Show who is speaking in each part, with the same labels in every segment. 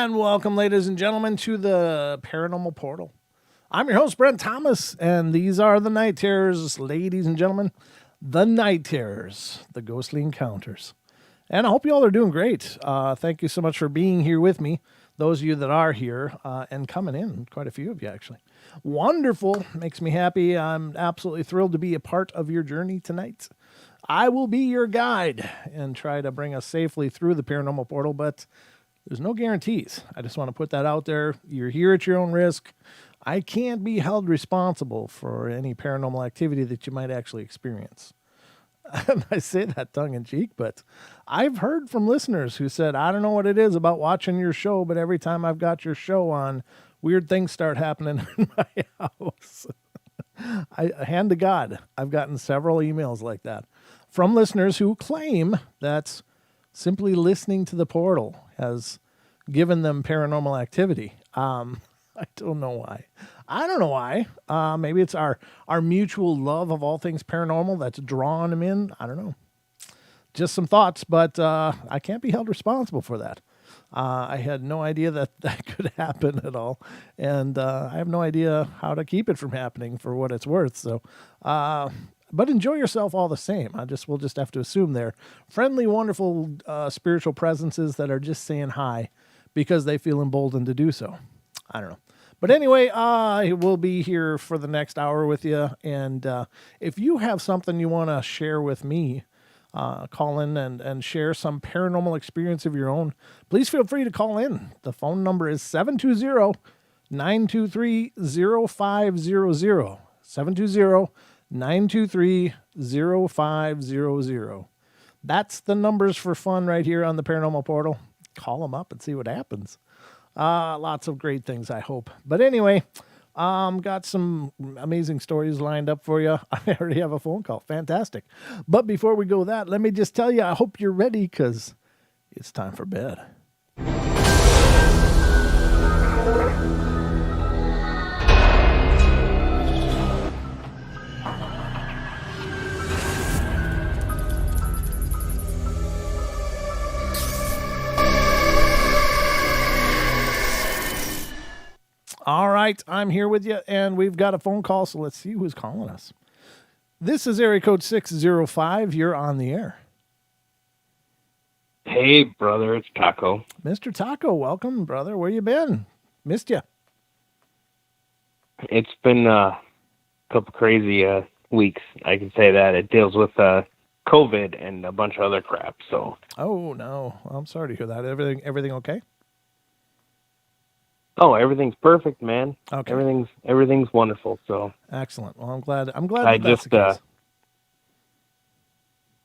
Speaker 1: And welcome, ladies and gentlemen, to the Paranormal Portal. I'm your host, Brent Thomas, and these are the Night Terrors, ladies and gentlemen. The Night Terrors, the ghostly encounters. And I hope you all are doing great. Thank you so much for being here with me. Those of you that are here and coming in, quite a few of you actually. Wonderful. Makes me happy. I'm absolutely thrilled to be a part of your journey tonight. I will be your guide and try to bring us safely through the Paranormal Portal, but there's no guarantees. I just want to put that out there. You're here at your own risk. I can't be held responsible for any paranormal activity that you might actually experience. And I say that tongue in cheek, but I've heard from listeners who said, I don't know what it is about watching your show, but every time I've got your show on, weird things start happening in my house. Hand to God, I've gotten several emails like that from listeners who claim that simply listening to the portal has given them paranormal activity. I don't know why. I don't know why. Maybe it's our mutual love of all things paranormal that's drawn them in. I don't know. Just some thoughts, but I can't be held responsible for that. I had no idea that could happen at all, and I have no idea how to keep it from happening for what it's worth. So, but enjoy yourself all the same. We'll just have to assume they're friendly, wonderful spiritual presences that are just saying hi because they feel emboldened to do so. I don't know. But anyway, I will be here for the next hour with you. And if you have something you want to share with me, call in and share some paranormal experience of your own, please feel free to call in. The phone number is 720-923-0500. 720-923-0500. That's the numbers for fun right here on the Paranormal Portal. Call them up and see what happens. Lots of great things, I hope. But anyway, got some amazing stories lined up for you. I already have a phone call. Fantastic. But before we go that, let me just tell you, I hope you're ready because it's time for bed. All right, I'm here with you, and we've got a phone call, so let's see who's calling us. This is area code 605. You're on the air.
Speaker 2: Hey, brother, it's Taco.
Speaker 1: Mr. Taco, welcome, brother. Where you been? Missed you.
Speaker 2: It's been a couple crazy weeks, I can say that. It deals with COVID and a bunch of other crap, so.
Speaker 1: Oh, no. I'm sorry to hear that. Everything okay?
Speaker 2: Oh, everything's perfect, man.
Speaker 1: Okay.
Speaker 2: Everything's wonderful. So
Speaker 1: excellent. Well, I'm glad
Speaker 2: I
Speaker 1: that's the case.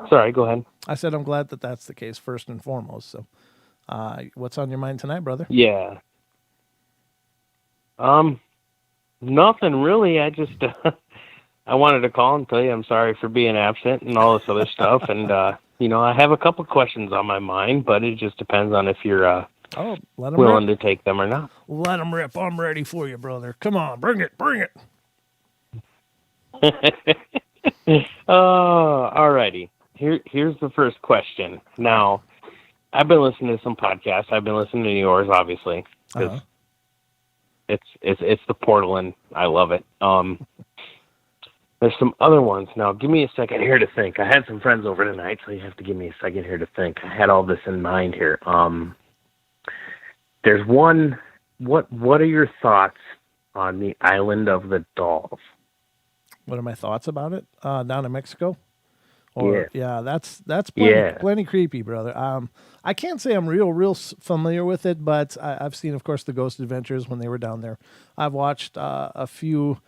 Speaker 2: Sorry, go ahead.
Speaker 1: I said I'm glad that's the case first and foremost. So, what's on your mind tonight, brother?
Speaker 2: Yeah. Nothing really. I just I wanted to call and tell you I'm sorry for being absent and all this other stuff. And I have a couple questions on my mind, but it just depends on if you're willing to take them or not.
Speaker 1: Let them rip. I'm ready for you, brother. Come on, bring it.
Speaker 2: All righty. Here's the first question. Now, I've been listening to some podcasts. I've been listening to yours, obviously, because it's the portal, and I love it. There's some other ones. Now, give me a second here to think. I had some friends over tonight, so you have to give me a second here to think. I had all this in mind here. There's one. What are your thoughts on the Island of the Dolls?
Speaker 1: What are my thoughts about it? Down in Mexico? Yeah, that's plenty creepy, brother. I can't say I'm real familiar with it, but I've seen, of course, the Ghost Adventures when they were down there. I've watched a few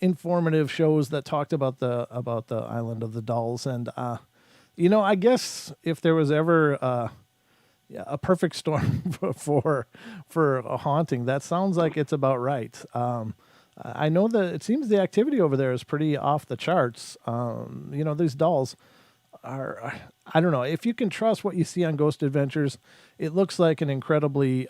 Speaker 1: informative shows that talked about the Island of the Dolls, and I guess if there was ever a perfect storm for a haunting, that sounds like it's about right. I know that it seems the activity over there is pretty off the charts. These dolls are, I don't know, if you can trust what you see on Ghost Adventures, it looks like an incredibly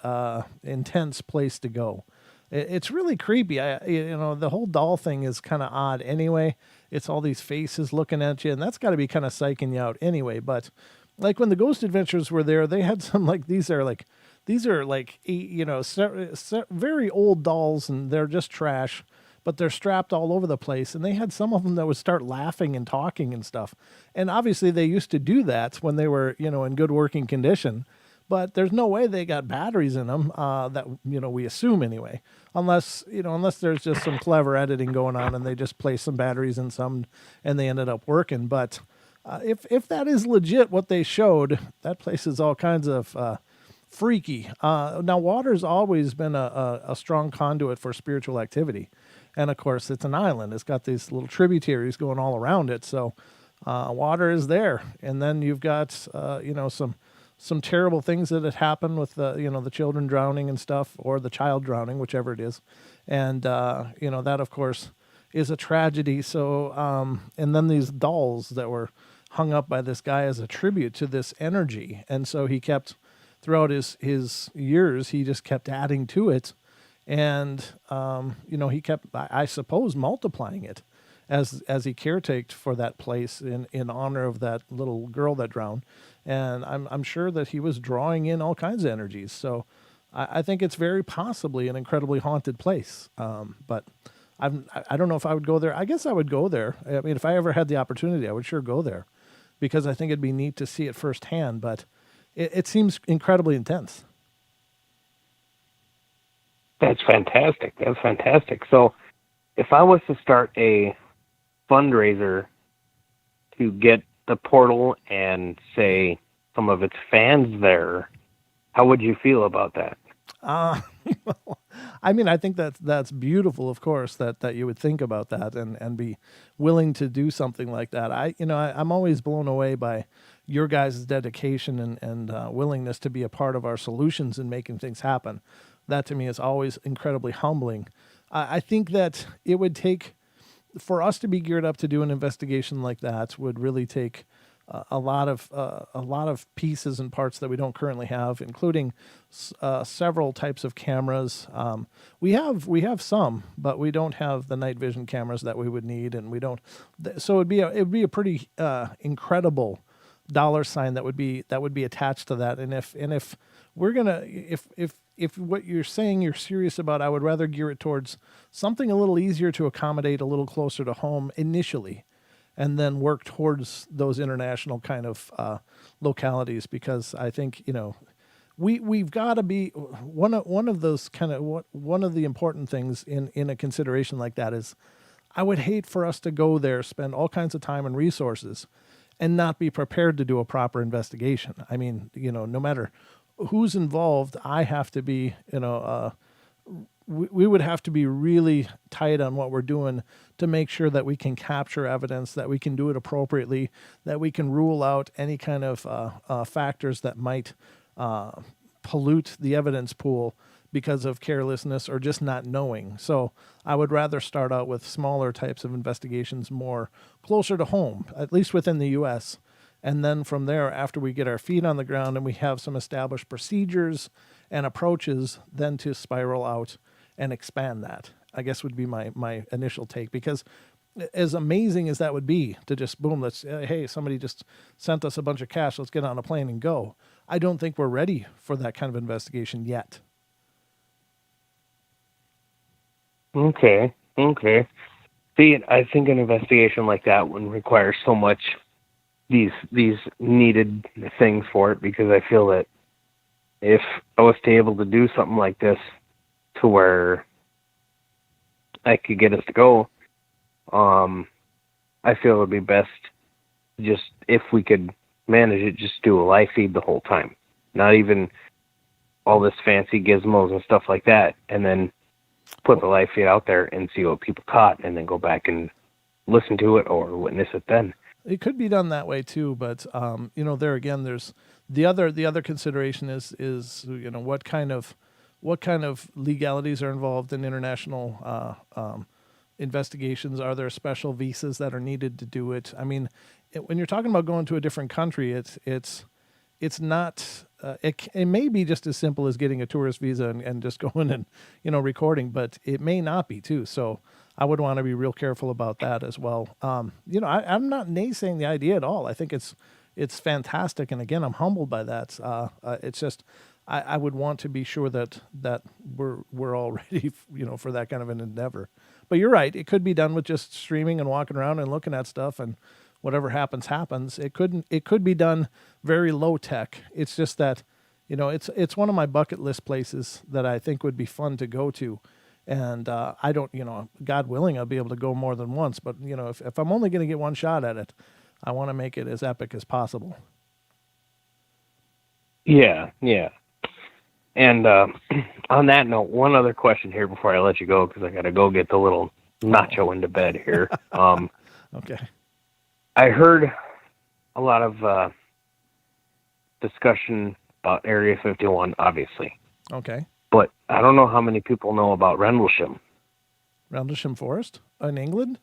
Speaker 1: intense place to go. It's really creepy. The whole doll thing is kind of odd anyway. It's all these faces looking at you, and that's got to be kind of psyching you out anyway. But like when the Ghost Adventures were there, they had some these these are like very old dolls, and they're just trash, but they're strapped all over the place. And they had some of them that would start laughing and talking and stuff. And obviously they used to do that when they were, in good working condition. But there's no way they got batteries in them, that, we assume anyway, unless there's just some clever editing going on and they just placed some batteries in some and they ended up working. But if that is legit what they showed, that place is all kinds of freaky. Now, water's always been a strong conduit for spiritual activity. And of course, it's an island. It's got these little tributaries going all around it. So water is there. And then you've got, some terrible things that had happened with the children drowning and stuff, or the child drowning, whichever it is. And, that, of course, is a tragedy. So, and then these dolls that were hung up by this guy as a tribute to this energy. And so he kept, throughout his years, he just kept adding to it. And, he kept, I suppose, multiplying it as he caretaked for that place in honor of that little girl that drowned. And I'm sure that he was drawing in all kinds of energies. So I think it's very possibly an incredibly haunted place. But I don't know if I would go there. I guess I would go there. I mean, if I ever had the opportunity, I would sure go there, because I think it'd be neat to see it firsthand. But it seems incredibly intense.
Speaker 2: That's fantastic. That's fantastic. So if I was to start a fundraiser to get the portal and, say, some of its fans there, how would you feel about that?
Speaker 1: I mean, I think that's beautiful, of course, that you would think about that and be willing to do something like that. I'm always blown away by your guys' dedication and willingness to be a part of our solutions and making things happen. That to me is always incredibly humbling. I think that it would take, for us to be geared up to do an investigation like that, would really take a lot of pieces and parts that we don't currently have, including several types of cameras. We have some, but we don't have the night vision cameras that we would need, and we don't. So it'd be a pretty incredible dollar sign that would be attached to that. And if we're gonna if what you're saying you're serious about, I would rather gear it towards something a little easier to accommodate, a little closer to home initially, and then work towards those international kind of localities, because I think we've got to be one of those kind of one of the important things in a consideration like that is, I would hate for us to go there, spend all kinds of time and resources, and not be prepared to do a proper investigation. I mean, no matter who's involved, I have to be, we would have to be really tight on what we're doing to make sure that we can capture evidence, that we can do it appropriately, that we can rule out any kind of factors that might pollute the evidence pool because of carelessness or just not knowing. So I would rather start out with smaller types of investigations, more closer to home, at least within the U.S., and then from there, after we get our feet on the ground and we have some established procedures and approaches, then to spiral out and expand that, I guess would be my initial take. Because as amazing as that would be to just boom, hey, somebody just sent us a bunch of cash, let's get on a plane and go. I don't think we're ready for that kind of investigation yet.
Speaker 2: Okay. See, I think an investigation like that would require so much these needed things for it, because I feel that if I was to able to do something like this to where I could get us to go, I feel it would be best just, if we could manage it, just do a live feed the whole time, not even all this fancy gizmos and stuff like that, and then put the live feed out there and see what people caught, and then go back and listen to it or witness it then.
Speaker 1: It could be done that way too, but there again, there's the other consideration is what kind of legalities are involved in international investigations. Are there special visas that are needed to do it? I mean, when you're talking about going to a different country, it's not. It may be just as simple as getting a tourist visa and just going and recording, but it may not be too. So I would want to be real careful about that as well. I'm not naysaying the idea at all. I think it's it's fantastic. And again, I'm humbled by that. It's just, I would want to be sure that we're all ready, for that kind of an endeavor. But you're right. It could be done with just streaming and walking around and looking at stuff, and whatever happens. It could be done very low tech. It's just that, it's one of my bucket list places that I think would be fun to go to. And I don't, God willing, I'll be able to go more than once. But, if I'm only going to get one shot at it, I want to make it as epic as possible.
Speaker 2: Yeah. And on that note, one other question here before I let you go, because I got to go get the little nacho into bed here.
Speaker 1: Okay.
Speaker 2: I heard a lot of discussion about Area 51, obviously.
Speaker 1: Okay.
Speaker 2: But I don't know how many people know about Rendlesham.
Speaker 1: Rendlesham Forest in England?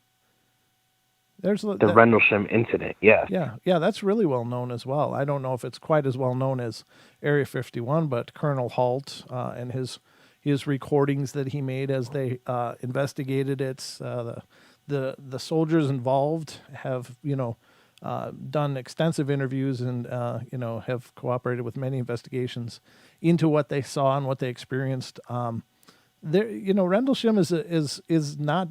Speaker 1: There's
Speaker 2: the Rendlesham incident, yeah.
Speaker 1: Yeah, that's really well known as well. I don't know if it's quite as well known as Area 51, but Colonel Halt and his recordings that he made as they investigated it, the soldiers involved have done extensive interviews and have cooperated with many investigations into what they saw and what they experienced. Rendlesham is not.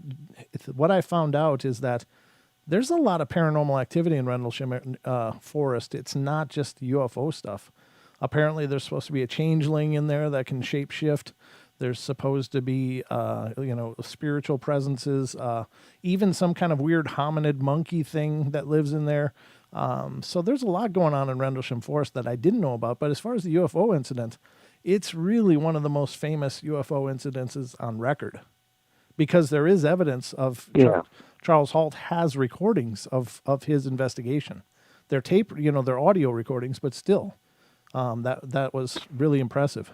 Speaker 1: What I found out is that there's a lot of paranormal activity in Rendlesham Forest. It's not just UFO stuff. Apparently, there's supposed to be a changeling in there that can shapeshift. There's supposed to be, spiritual presences, even some kind of weird hominid monkey thing that lives in there. So there's a lot going on in Rendlesham Forest that I didn't know about. But as far as the UFO incident, it's really one of the most famous UFO incidences on record, because there is evidence of Charles Halt has recordings of his investigation. They're tape, they're audio recordings, but still, that was really impressive.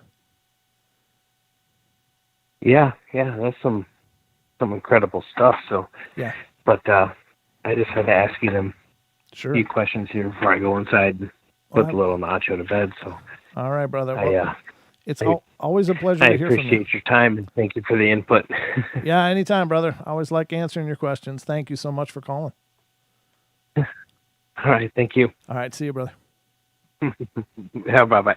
Speaker 2: Yeah, that's some incredible stuff. So,
Speaker 1: yeah.
Speaker 2: But I just had to ask you them
Speaker 1: Sure.
Speaker 2: few questions here before I go inside and put the little nacho to bed. So,
Speaker 1: all right, brother. It's
Speaker 2: I
Speaker 1: always a pleasure to hear from you.
Speaker 2: I appreciate your time, and thank you for the input.
Speaker 1: Yeah, anytime, brother. I always like answering your questions. Thank you so much for calling.
Speaker 2: All right, thank you.
Speaker 1: All right, see you, brother.
Speaker 2: Yeah, bye-bye.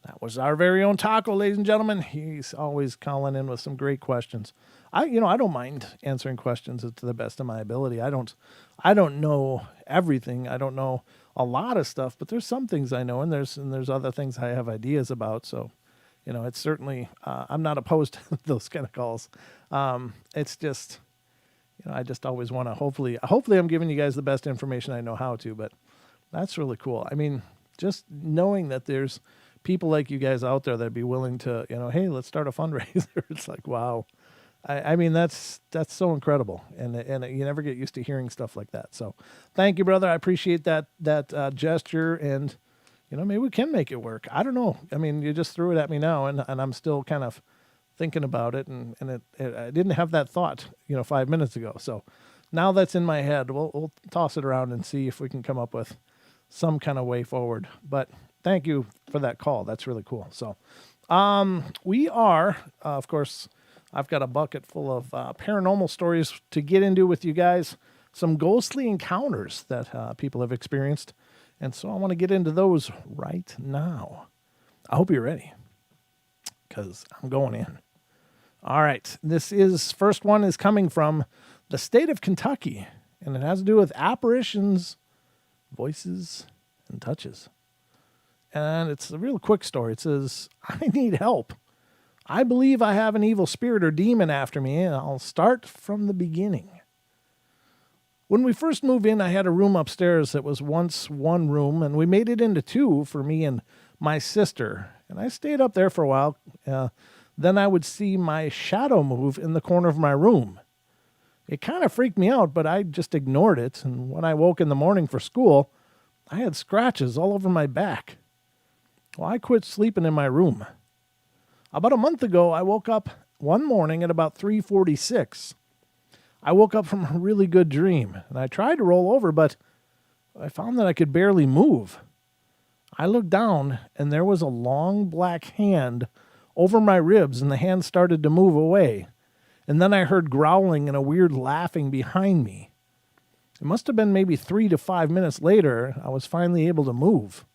Speaker 1: That was our very own Taco, ladies and gentlemen. He's always calling in with some great questions. I don't mind answering questions to the best of my ability. I don't know everything. I don't know a lot of stuff, but there's some things I know, and there's other things I have ideas about. So, it's certainly I'm not opposed to those kind of calls. It's just, I just always want to hopefully I'm giving you guys the best information I know how to. But that's really cool. I mean, just knowing that there's people like you guys out there that'd be willing to, hey, let's start a fundraiser. It's like, wow. I mean, that's so incredible. And you never get used to hearing stuff like that. So thank you, brother. I appreciate that gesture, and, maybe we can make it work. I don't know. I mean, you just threw it at me now, and I'm still kind of thinking about it. And I didn't have that thought, 5 minutes ago. So now that's in my head, we'll toss it around and see if we can come up with some kind of way forward. But thank you for that call. That's really cool. So, we are, of course, I've got a bucket full of paranormal stories to get into with you guys, some ghostly encounters that people have experienced. And so I want to get into those right now. I hope you're ready, because I'm going in. All right. First one is coming from the state of Kentucky, and it has to do with apparitions, voices, and touches. And it's a real quick story. It says, I need help. I believe I have an evil spirit or demon after me, and I'll start from the beginning. When we first moved in, I had a room upstairs that was once one room, and we made it into two for me and my sister. And I stayed up there for a while. Then I would see my shadow move in the corner of my room. It kind of freaked me out, but I just ignored it. And when I woke in the morning for school, I had scratches all over my back. Well, I quit sleeping in my room. About a month ago, I woke up one morning at about 3:46. I woke up from a really good dream, and I tried to roll over, but I found that I could barely move. I looked down, and there was a long black hand over my ribs, and the hand started to move away. And then I heard growling and a weird laughing behind me. It must have been maybe 3 to 5 minutes later, I was finally able to move.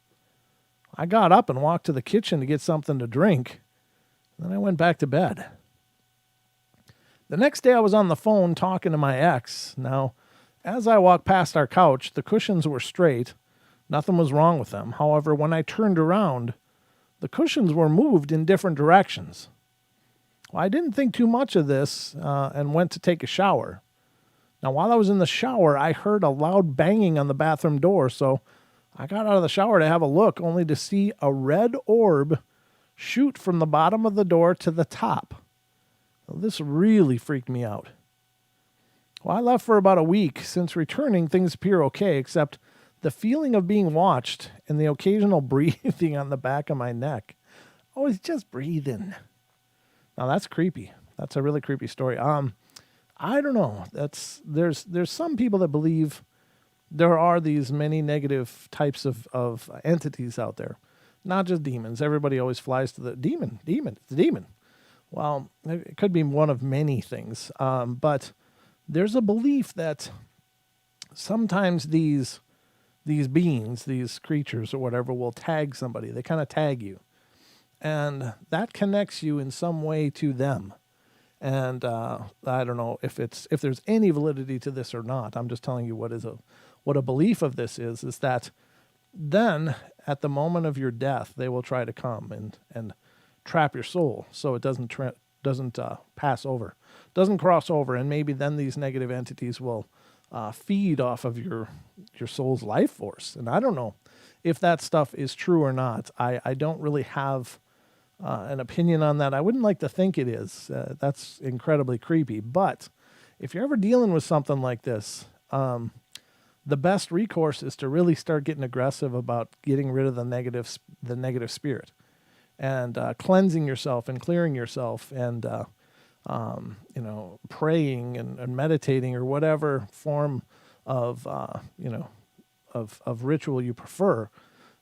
Speaker 1: I got up and walked to the kitchen to get something to drink. Then I went back to bed. The next day I was on the phone talking to my ex. Now, as I walked past our couch, the cushions were straight. Nothing was wrong with them. However, when I turned around, the cushions were moved in different directions. Well, I didn't think too much of this and went to take a shower. Now, while I was in the shower, I heard a loud banging on the bathroom door, so I got out of the shower to have a look, only to see a red orb shoot from the bottom of the door to the top. Well, this really freaked me out. Well, I left for about a week. Since returning, things appear okay, except the feeling of being watched and the occasional breathing on the back of my neck. Oh, it's just breathing. Now, that's creepy. That's a really creepy story. I don't know. There's some people that believe there are these many negative types of entities out there. Not just demons. Everybody always flies to the demon. It's a demon. Well, it could be one of many things. But there's a belief that sometimes these beings, these creatures or whatever, will tag somebody. They kind of tag you. And that connects you in some way to them. And I don't know if there's any validity to this or not. I'm just telling you what a belief of this is that then at the moment of your death, they will try to come and trap your soul so it doesn't pass over, doesn't cross over, and maybe then these negative entities will feed off of your soul's life force. And I don't know if that stuff is true or not. I don't really have an opinion on that. I wouldn't like to think it is. That's incredibly creepy. But if you're ever dealing with something like this, the best recourse is to really start getting aggressive about getting rid of the negative spirit, and cleansing yourself and clearing yourself, and praying and meditating or whatever form of of ritual you prefer.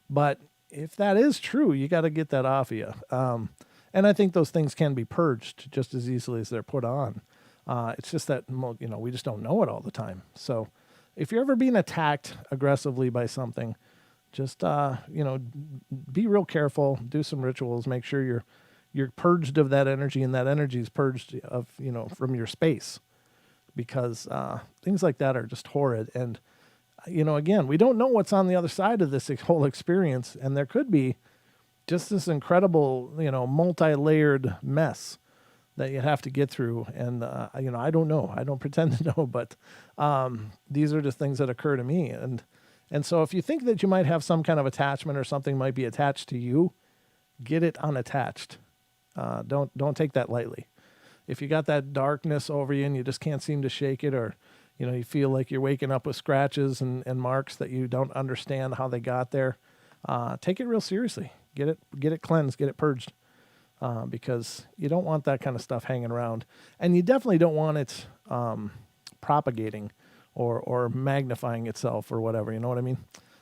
Speaker 1: But if that is true, you got to get that off of you. And I think those things can be purged just as easily as they're put on. It's just that we just don't know it all the time. So if you're ever being attacked aggressively by something, just be real careful, do some rituals, make sure you're purged of that energy, and that energy is purged of from your space, because things like that are just horrid. And again, we don't know what's on the other side of this whole experience, and there could be just this incredible multi-layered mess that you have to get through. And I don't know, I don't pretend to know, but these are just things that occur to me. And so if you think that you might have some kind of attachment or something might be attached to you, get it unattached. Don't take that lightly. If you got that darkness over you and you just can't seem to shake it, or you feel like you're waking up with scratches and marks that you don't understand how they got there, take it real seriously. Get it cleansed, get it purged, because you don't want that kind of stuff hanging around, and you definitely don't want it propagating or magnifying itself or whatever. You know what I mean?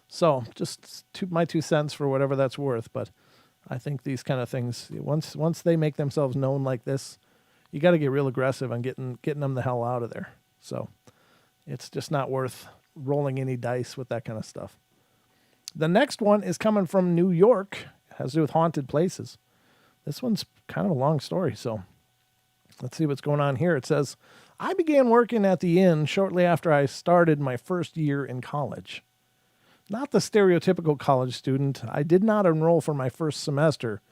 Speaker 1: So just my 2 cents for whatever that's worth. But I think these kind of things, once they make themselves known like this, you got to get real aggressive on getting them the hell out of there. So it's just not worth rolling any dice with that kind of stuff. The next one is coming from New York. It has to do with haunted places. This one's kind of a long story, so let's see what's going on here. It says, I began working at the inn shortly after I started my first year in college. Not the stereotypical college student, I did not enroll for my first semester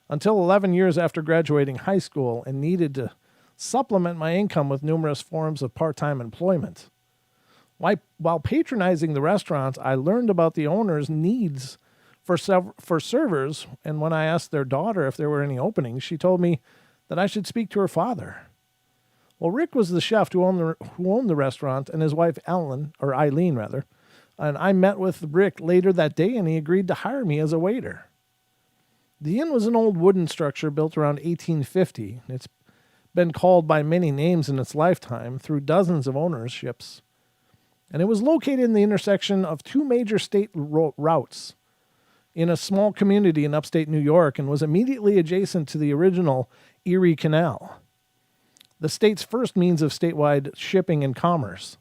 Speaker 1: until 11 years after graduating high school, and needed to supplement my income with numerous forms of part-time employment. While patronizing the restaurant, I learned about the owner's needs for servers, and when I asked their daughter if there were any openings, she told me that I should speak to her father. Well, Rick was the chef who owned the restaurant, and his wife Eileen, and I met with Rick later that day, and he agreed to hire me as a waiter. The inn was an old wooden structure built around 1850. It's been called by many names in its lifetime through dozens of ownerships. And it was located in the intersection of 2 major state routes in a small community in upstate New York, and was immediately adjacent to the original Erie Canal, the state's first means of statewide shipping and commerce.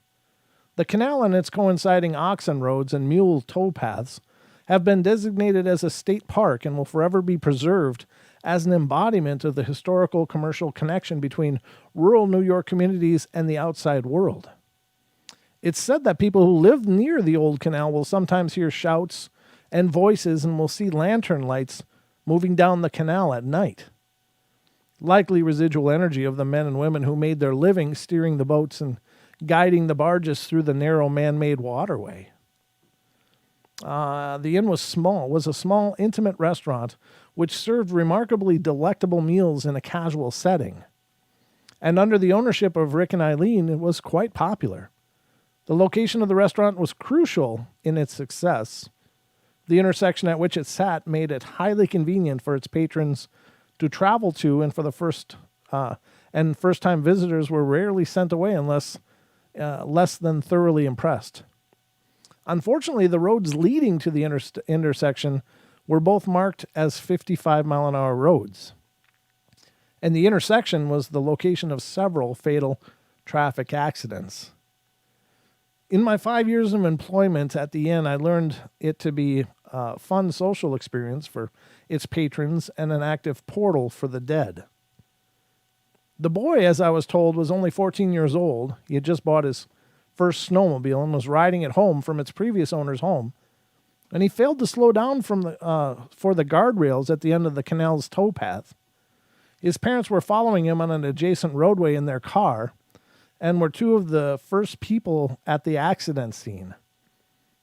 Speaker 1: The canal and its coinciding oxen roads and mule towpaths have been designated as a state park and will forever be preserved as an embodiment of the historical commercial connection between rural New York communities and the outside world. It's said that people who live near the old canal will sometimes hear shouts and voices and will see lantern lights moving down the canal at night. Likely residual energy of the men and women who made their living steering the boats and guiding the barges through the narrow man-made waterway. The inn was a small, intimate restaurant which served remarkably delectable meals in a casual setting. And under the ownership of Rick and Eileen, it was quite popular. The location of the restaurant was crucial in its success. The intersection at which it sat made it highly convenient for its patrons to travel to, and for the first-time visitors were rarely sent away unless less than thoroughly impressed. Unfortunately, the roads leading to the intersection were both marked as 55-mile-an-hour roads, and the intersection was the location of several fatal traffic accidents. In my 5 years of employment at the inn, I learned it to be a fun social experience for its patrons and an active portal for the dead. The boy, as I was told, was only 14 years old. He had just bought his first snowmobile and was riding it home from its previous owner's home. And he failed to slow down for the guardrails at the end of the canal's towpath. His parents were following him on an adjacent roadway in their car and were two of the first people at the accident scene.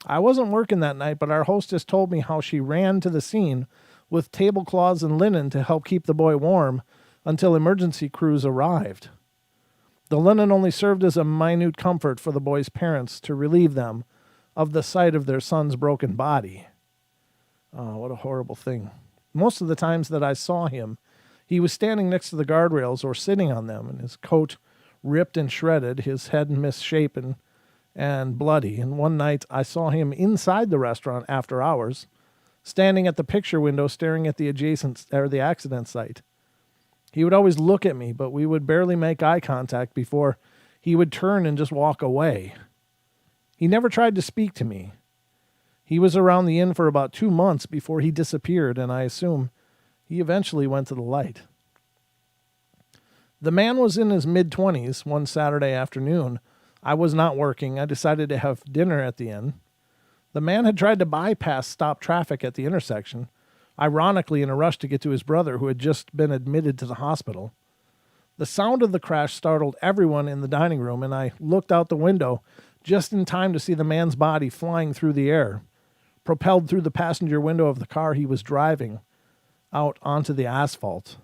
Speaker 1: I wasn't working that night, but our hostess told me how she ran to the scene with tablecloths and linen to help keep the boy warm until emergency crews arrived. The linen only served as a minute comfort for the boy's parents to relieve them of the sight of their son's broken body. Oh, what a horrible thing. Most of the times that I saw him, he was standing next to the guardrails or sitting on them, and his coat ripped and shredded, his head misshapen and bloody. And one night I saw him inside the restaurant after hours, standing at the picture window staring at the accident site. He would always look at me, but we would barely make eye contact before he would turn and just walk away. He never tried to speak to me. He was around the inn for about 2 months before he disappeared, and I assume he eventually went to the light. The man was in his mid-20s one Saturday afternoon. I was not working. I decided to have dinner at the inn. The man had tried to bypass stop traffic at the intersection, ironically in a rush to get to his brother who had just been admitted to the hospital. The sound of the crash startled everyone in the dining room, and I looked out the window just in time to see the man's body flying through the air, propelled through the passenger window of the car he was driving, out onto the asphalt.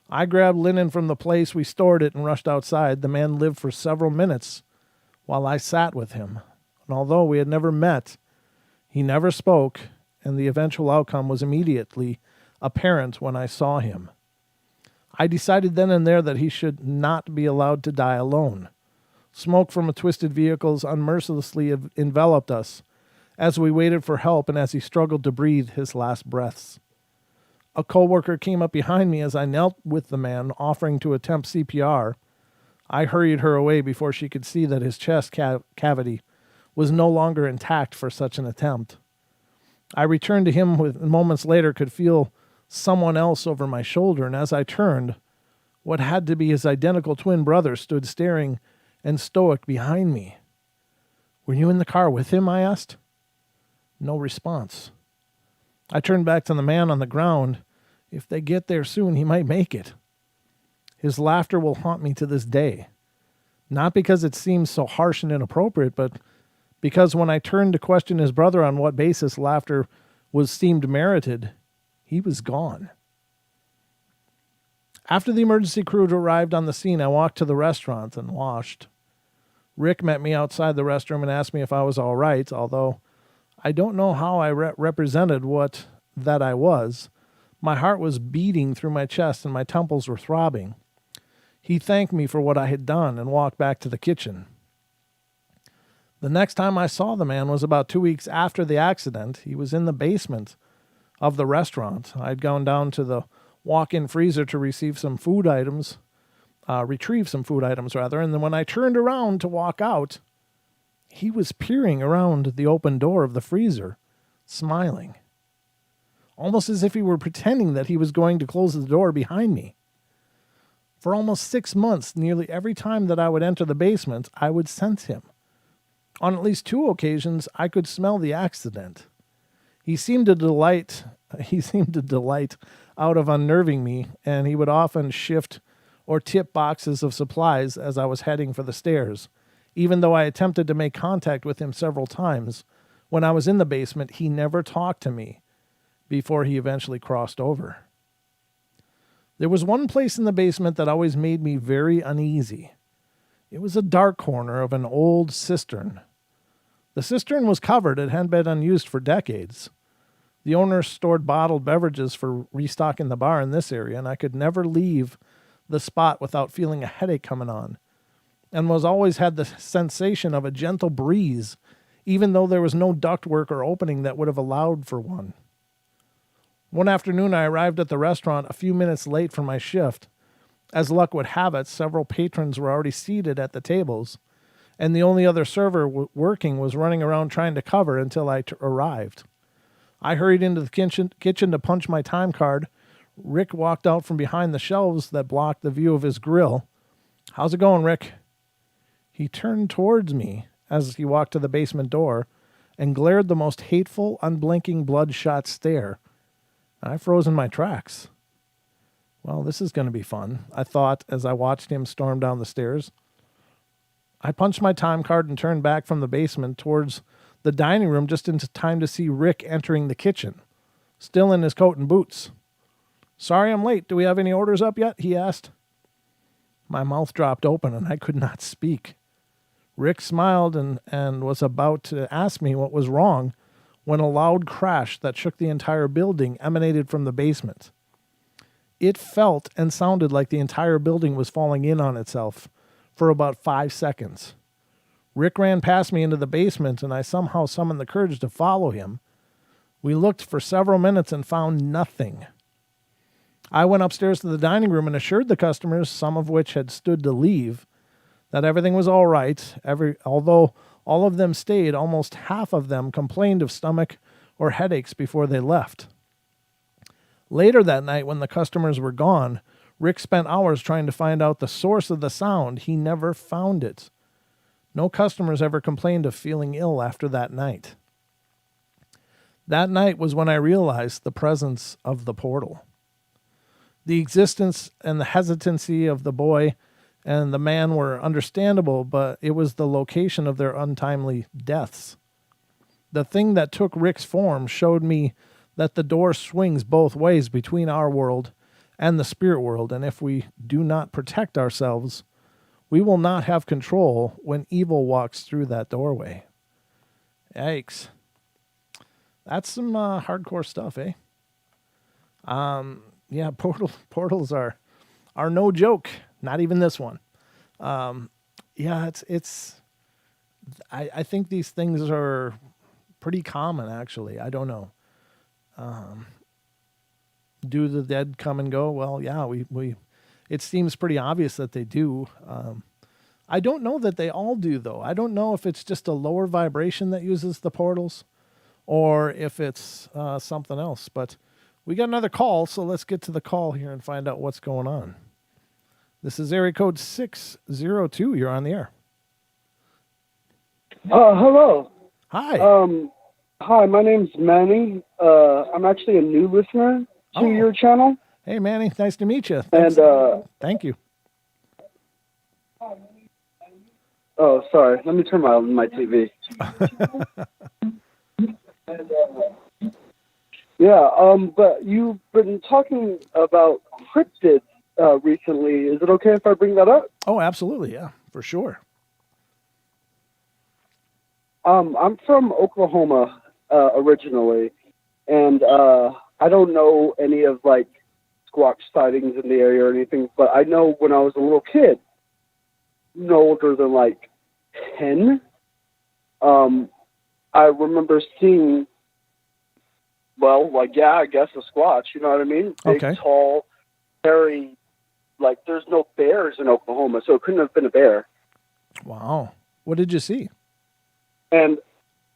Speaker 1: I grabbed linen from the place we stored it and rushed outside. The man lived for several minutes while I sat with him, and although we had never met, he never spoke, and the eventual outcome was immediately apparent when I saw him. I decided then and there that he should not be allowed to die alone. Smoke from twisted vehicles unmercilessly enveloped us as we waited for help and as he struggled to breathe his last breaths. A coworker came up behind me as I knelt with the man, offering to attempt CPR. I hurried her away before she could see that his chest cavity was no longer intact for such an attempt. I returned to him moments later, could feel someone else over my shoulder, and as I turned, what had to be his identical twin brother stood staring and stoic behind me. "Were you in the car with him?" I asked. No response. I turned back to the man on the ground. If they get there soon, he might make it. His laughter will haunt me to this day. Not because it seems so harsh and inappropriate, but because when I turned to question his brother on what basis laughter was seemed merited, he was gone. After the emergency crew arrived on the scene, I walked to the restaurant and washed. Rick met me outside the restroom and asked me if I was all right, although I don't know how I represented that I was. My heart was beating through my chest and my temples were throbbing. He thanked me for what I had done and walked back to the kitchen. The next time I saw the man was about 2 weeks after the accident. He was in the basement of the restaurant. I'd gone down to the walk-in freezer to retrieve some food items, and then when I turned around to walk out, He was peering around the open door of the freezer, smiling, almost as if he were pretending that he was going to close the door behind me. For almost 6 months, nearly every time that I would enter the basement, I would sense him. On at least 2 occasions, I could smell the accident. He seemed to delight out of unnerving me, and he would often shift or tip boxes of supplies as I was heading for the stairs. Even though I attempted to make contact with him several times, when I was in the basement, he never talked to me before he eventually crossed over. There was one place in the basement that always made me very uneasy. It was a dark corner of an old cistern. The cistern was covered. It hadn't been unused for decades. The owner stored bottled beverages for restocking the bar in this area, and I could never leave the spot without feeling a headache coming on, and was always had the sensation of a gentle breeze, even though there was no ductwork or opening that would have allowed for one. One afternoon, I arrived at the restaurant a few minutes late for my shift. As luck would have it, several patrons were already seated at the tables, and the only other server working was running around trying to cover until I arrived. I hurried into the kitchen to punch my time card. Rick walked out from behind the shelves that blocked the view of his grill. "How's it going, Rick?" He turned towards me as he walked to the basement door and glared the most hateful, unblinking, bloodshot stare. I froze in my tracks. Well, this is going to be fun, I thought as I watched him storm down the stairs. I punched my time card and turned back from the basement towards the dining room just in time to see Rick entering the kitchen, still in his coat and boots. "Sorry I'm late. Do we have any orders up yet?" he asked. My mouth dropped open and I could not speak. Rick smiled and was about to ask me what was wrong when a loud crash that shook the entire building emanated from the basement. It felt and sounded like the entire building was falling in on itself for about 5 seconds. Rick ran past me into the basement, and I somehow summoned the courage to follow him. We looked for several minutes and found nothing. I went upstairs to the dining room and assured the customers, some of which had stood to leave, that everything was all right. Although all of them stayed, almost half of them complained of stomach or headaches before they left. Later that night, when the customers were gone, Rick spent hours trying to find out the source of the sound. He never found it. No customers ever complained of feeling ill after that night. That night was when I realized the presence of the portal. The existence and the hesitancy of the boy and the man were understandable, but it was the location of their untimely deaths. The thing that took Rick's form showed me that the door swings both ways between our world and the spirit world, and if we do not protect ourselves, we will not have control when evil walks through that doorway. Yikes. That's some hardcore stuff, eh? Yeah, portals are no joke. Not even this one. Yeah, I think these things are pretty common, actually. I don't know. Do the dead come and go? Well, yeah, it seems pretty obvious that they do. I don't know that they all do, though. I don't know if it's just a lower vibration that uses the portals or if it's something else. But we got another call, so let's get to the call here and find out what's going on. This is area code 602. You're on the air.
Speaker 3: Hello.
Speaker 1: Hi.
Speaker 3: Hi, my name's Manny. I'm actually a new listener to your channel.
Speaker 1: Hey, Manny. Nice to meet you.
Speaker 3: Thanks.
Speaker 1: And thank you.
Speaker 3: Oh, sorry. Let me turn my TV. But you've been talking about cryptids recently. Is it okay if I bring that up?
Speaker 1: Oh, absolutely. Yeah, for sure.
Speaker 3: I'm from Oklahoma originally, and I don't know any of like squatch sightings in the area or anything, but I know when I was a little kid, no older than like 10, I remember seeing, I guess a squatch, you know what I mean? Big,
Speaker 1: okay.
Speaker 3: Tall, hairy, like there's no bears in Oklahoma, so it couldn't have been a bear.
Speaker 1: Wow. What did you see?
Speaker 3: And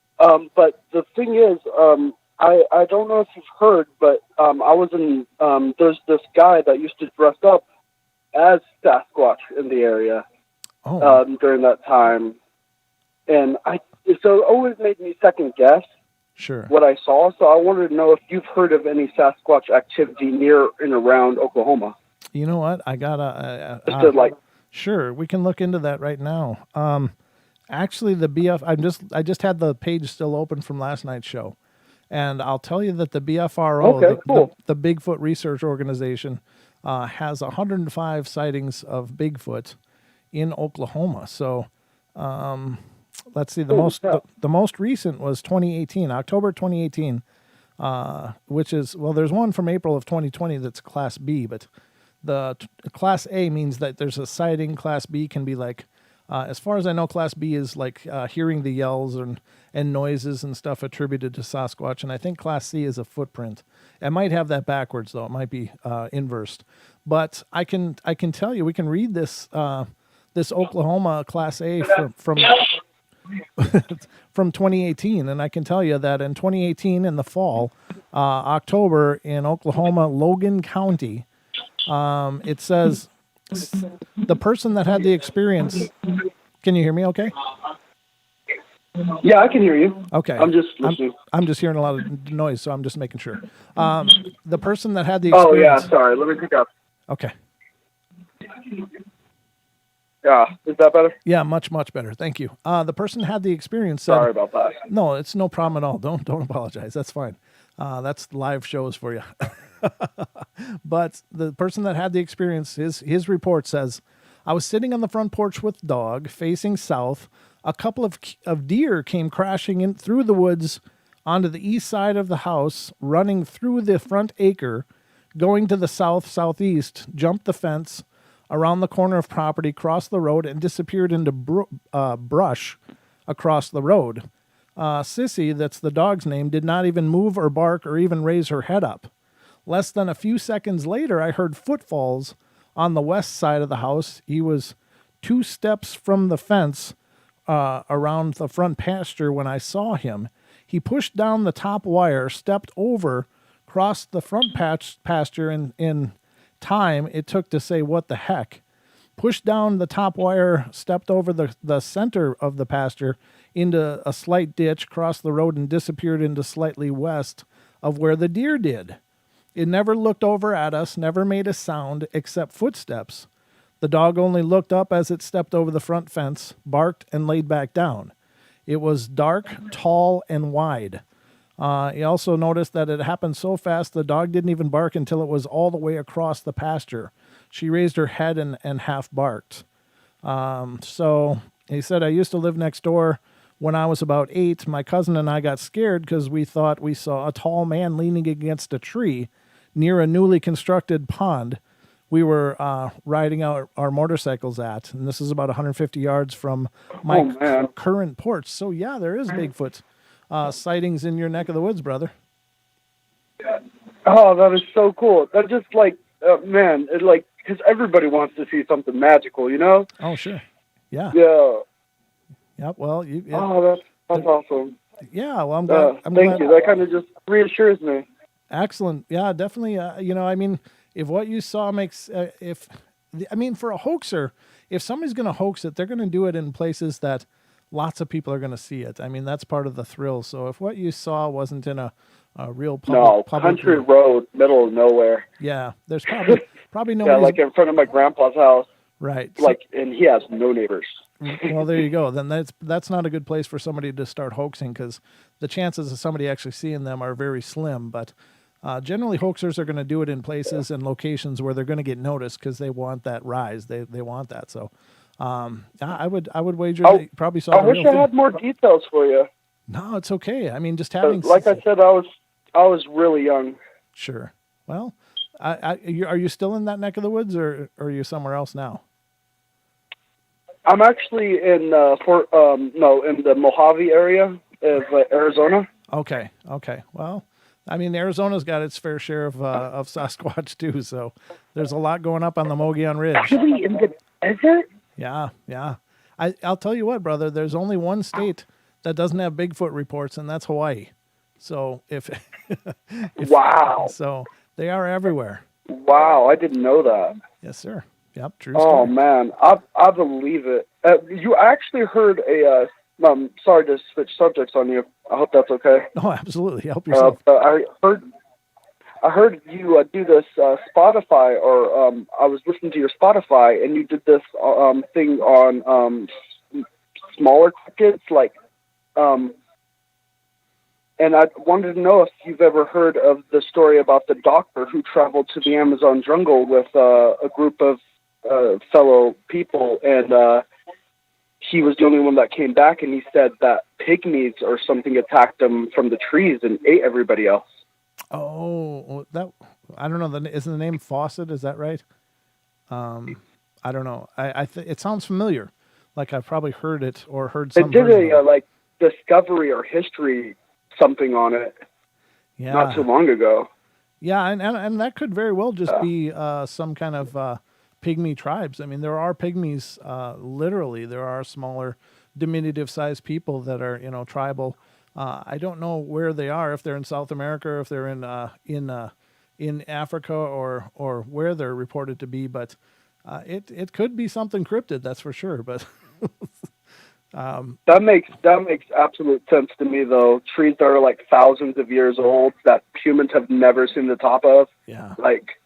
Speaker 3: but the thing is, I don't know if you've heard, but I was in there's this guy that used to dress up as Sasquatch in the area during that time, and so it always made me second guess what I saw. So I wanted to know if you've heard of any Sasquatch activity near and around Oklahoma.
Speaker 1: You know what? I gotta sure, we can look into that right now. Actually, the I just had the page still open from last night's show, and I'll tell you that the BFRO, the Bigfoot Research Organization, has 105 sightings of Bigfoot in Oklahoma. So, let's see. The most recent was 2018, October 2018, which is there's one from April of 2020 that's Class B, but the Class A means that there's a sighting. Class B can be like, as far as I know, Class B is like hearing the yells and noises and stuff attributed to Sasquatch, and I think Class C is a footprint. It might have that backwards though; it might be inversed. But I can tell you, we can read this this Oklahoma Class A from from 2018, and I can tell you that in 2018 in the fall, October in Oklahoma, Logan County, it says the person that had the experience. Can you hear me? Okay.
Speaker 3: Yeah, I can hear you.
Speaker 1: Okay.
Speaker 3: I'm just listening.
Speaker 1: I'm just hearing a lot of noise, so I'm just making sure. The person that had the experience.
Speaker 3: Oh yeah, sorry. Let me pick up.
Speaker 1: Okay.
Speaker 3: Yeah, is that better?
Speaker 1: Yeah, much better. Thank you. The person had the experience. Said,
Speaker 3: sorry about that.
Speaker 1: No, it's no problem at all. Don't apologize. That's fine. That's live shows for you. But the person that had the experience, his report says, I was sitting on the front porch with dog facing south. A couple of deer came crashing in through the woods onto the east side of the house, running through the front acre, going to the southeast, jumped the fence around the corner of property, crossed the road, and disappeared into brush across the road. Sissy, that's the dog's name, did not even move or bark or even raise her head up. Less than a few seconds later, I heard footfalls on the west side of the house. He was 2 steps from the fence around the front pasture when I saw him. He pushed down the top wire, stepped over, crossed the front pasture in time it took to say, what the heck? Pushed down the top wire, stepped over the center of the pasture into a slight ditch, crossed the road, and disappeared into slightly west of where the deer did. It never looked over at us, never made a sound except footsteps. The dog only looked up as it stepped over the front fence, barked, and laid back down. It was dark, tall, and wide. He also noticed that it happened so fast the dog didn't even bark until it was all the way across the pasture. She raised her head and half barked. So he said, I used to live next door when I was about 8. My cousin and I got scared because we thought we saw a tall man leaning against a tree near a newly constructed pond we were riding out our motorcycles at. And this is about 150 yards from my current porch. So, yeah, there is Bigfoot sightings in your neck of the woods, brother.
Speaker 3: Oh, that is so cool. That just man, it because everybody wants to see something magical, you know?
Speaker 1: Oh, sure. Yeah.
Speaker 3: Yeah.
Speaker 1: Yep. Well,
Speaker 3: oh, that's awesome.
Speaker 1: Yeah. Well, I'm glad.
Speaker 3: Thank you. That kind of just reassures me.
Speaker 1: Excellent. Yeah, definitely. I mean, if what you saw makes, for a hoaxer, if somebody's going to hoax it, they're going to do it in places that lots of people are going to see it. I mean, that's part of the thrill. So if what you saw wasn't in a real public
Speaker 3: country road, middle of nowhere.
Speaker 1: Yeah, there's probably nobody.
Speaker 3: Yeah, like in front of my grandpa's house.
Speaker 1: Right.
Speaker 3: And he has no neighbors.
Speaker 1: Well, there you go. Then that's not a good place for somebody to start hoaxing, because the chances of somebody actually seeing them are very slim. But generally, hoaxers are going to do it in places and locations where they're going to get noticed because they want that rise. They want that. So I would wager they probably saw. I wish I
Speaker 3: had more details for you.
Speaker 1: No, it's okay. I mean, just having.
Speaker 3: Like I said, I was really young.
Speaker 1: Sure. Well, are you still in that neck of the woods, or are you somewhere else now?
Speaker 3: I'm actually in in the Mojave area of Arizona.
Speaker 1: Okay. Well, I mean, Arizona's got its fair share of Sasquatch too, so there's a lot going up on the Mogollon Ridge.
Speaker 3: Actually, in the desert.
Speaker 1: Yeah. I'll tell you what, brother. There's only one state that doesn't have Bigfoot reports, and that's Hawaii. So
Speaker 3: Wow.
Speaker 1: so they are everywhere.
Speaker 3: Wow, I didn't know that.
Speaker 1: Yes, sir. Yep, true
Speaker 3: Oh
Speaker 1: story.
Speaker 3: man, I believe it. You actually heard a. Sorry to switch subjects on you. I hope that's okay.
Speaker 1: Oh, absolutely. Help yourself.
Speaker 3: I heard you do this Spotify, or I was listening to your Spotify, and you did this thing on smaller cryptids, like, and I wanted to know if you've ever heard of the story about the doctor who traveled to the Amazon jungle with a group of fellow people, and he was the only one that came back, and he said that pygmies or something attacked him from the trees and ate everybody else.
Speaker 1: Oh, that I don't know. Isn't the name Fawcett? Is that right? I don't know. It sounds familiar. Like I've probably heard it or heard some.
Speaker 3: It did
Speaker 1: version of
Speaker 3: a
Speaker 1: it.
Speaker 3: like discovery or history something on it
Speaker 1: Yeah.
Speaker 3: not too long ago.
Speaker 1: Yeah, and that could very well just be some kind of pygmy tribes. I mean, there are pygmies. Literally, there are smaller, diminutive-sized people that are tribal. I don't know where they are. If they're in South America, or if they're in Africa, or where they're reported to be. But it could be something cryptid. That's for sure. But
Speaker 3: That makes absolute sense to me, though. Trees that are like thousands of years old that humans have never seen the top of.
Speaker 1: yeah,
Speaker 3: Like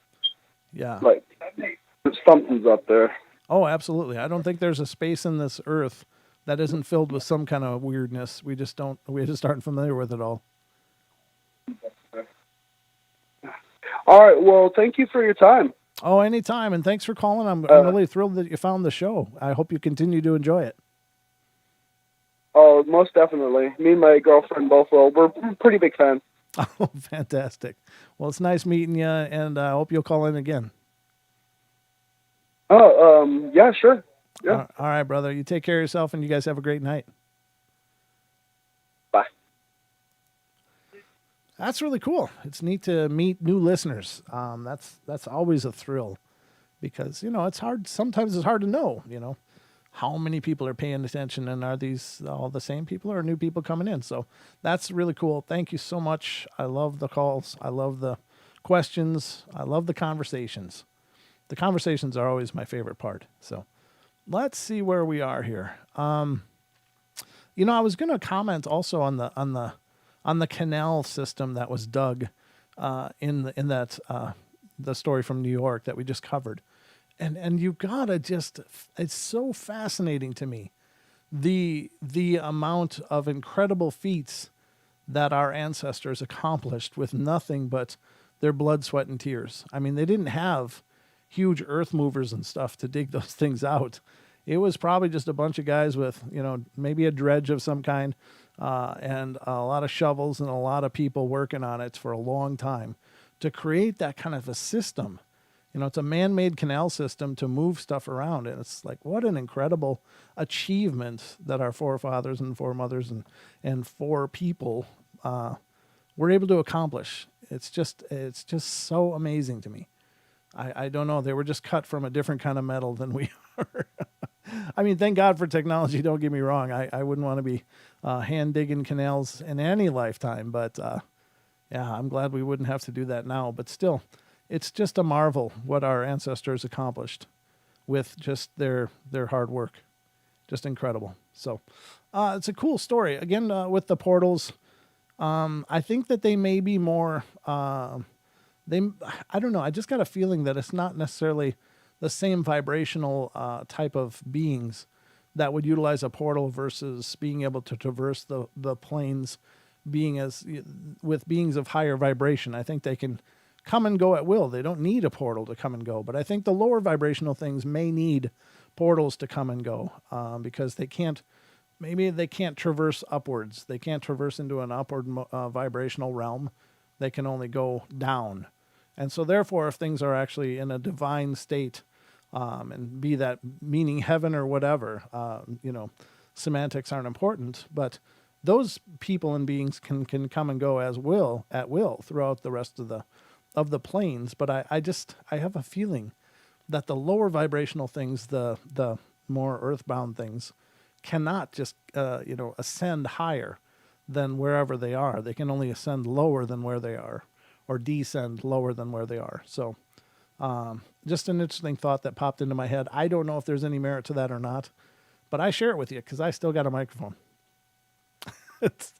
Speaker 3: something's up there.
Speaker 1: oh, absolutely. I don't think there's a space in this earth that isn't filled with some kind of weirdness. We just aren't familiar with it all.
Speaker 3: All right. Well, thank you for your time.
Speaker 1: Oh, anytime. And thanks for calling. I'm really thrilled that you found the show. I hope you continue to enjoy it.
Speaker 3: Oh, most definitely. Me and my girlfriend both will. We're pretty big fans.
Speaker 1: Oh, fantastic. Well, it's nice meeting you, and I hope you'll call in again.
Speaker 3: Oh, yeah, sure. Yeah.
Speaker 1: All right, brother. You take care of yourself, and you guys have a great night.
Speaker 3: Bye.
Speaker 1: That's really cool. It's neat to meet new listeners. That's always a thrill, because it's hard. Sometimes it's hard to know. How many people are paying attention, and are these all the same people or new people coming in? So that's really cool. Thank you so much. I love the calls. I love the questions. I love the conversations. The conversations are always my favorite part. So let's see where we are here. I was going to comment also on the canal system that was dug in that the story from New York that we just covered. And you gotta it's so fascinating to me, the amount of incredible feats that our ancestors accomplished with nothing but their blood, sweat, and tears. I mean, they didn't have huge earth movers and stuff to dig those things out. It was probably just a bunch of guys with, maybe a dredge of some kind, and a lot of shovels and a lot of people working on it for a long time to create that kind of a system. It's a man-made canal system to move stuff around. And it's like, what an incredible achievement that our forefathers and foremothers and people were able to accomplish. It's just so amazing to me. I don't know. They were just cut from a different kind of metal than we are. I mean, thank God for technology. Don't get me wrong. I wouldn't want to be hand digging canals in any lifetime. But yeah, I'm glad we wouldn't have to do that now. But still, it's just a marvel what our ancestors accomplished with just their hard work. Just incredible. So it's a cool story. Again, with the portals, I think that they may be more, I don't know. I just got a feeling that it's not necessarily the same vibrational type of beings that would utilize a portal versus being able to traverse the planes with beings of higher vibration. I think they can come and go at will. They don't need a portal to come and go. But I think the lower vibrational things may need portals to come and go because maybe they can't traverse upwards. They can't traverse into an upward vibrational realm. They can only go down. And so therefore, if things are actually in a divine state, and be that meaning heaven or whatever, semantics aren't important, but those people and beings can come and go at will throughout the rest of the planes. But I have a feeling that the lower vibrational things, the more earthbound things, cannot just, ascend higher than wherever they are. They can only ascend lower than where they are, or descend lower than where they are. So just an interesting thought that popped into my head. I don't know if there's any merit to that or not, but I share it with you because I still got a microphone. it's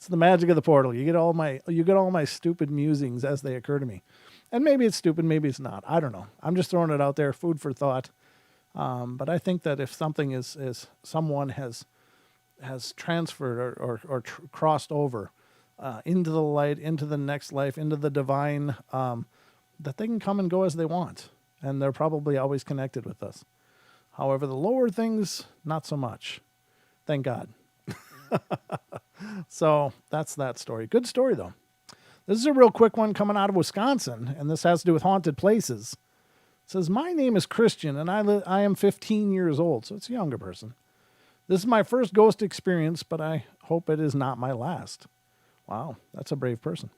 Speaker 1: the magic of the portal. You get all my stupid musings as they occur to me. And maybe it's stupid, maybe it's not. I don't know. I'm just throwing it out there, food for thought. But I think that if something is someone has transferred or crossed over into the light, into the next life, into the divine, that they can come and go as they want. And they're probably always connected with us. However, the lower things, not so much. Thank God. So that's that story. Good story, though. This is a real quick one coming out of Wisconsin, and this has to do with haunted places. It says, my name is Christian, and I am 15 years old, so it's a younger person. This is my first ghost experience, but I hope it is not my last. Wow, that's a brave person.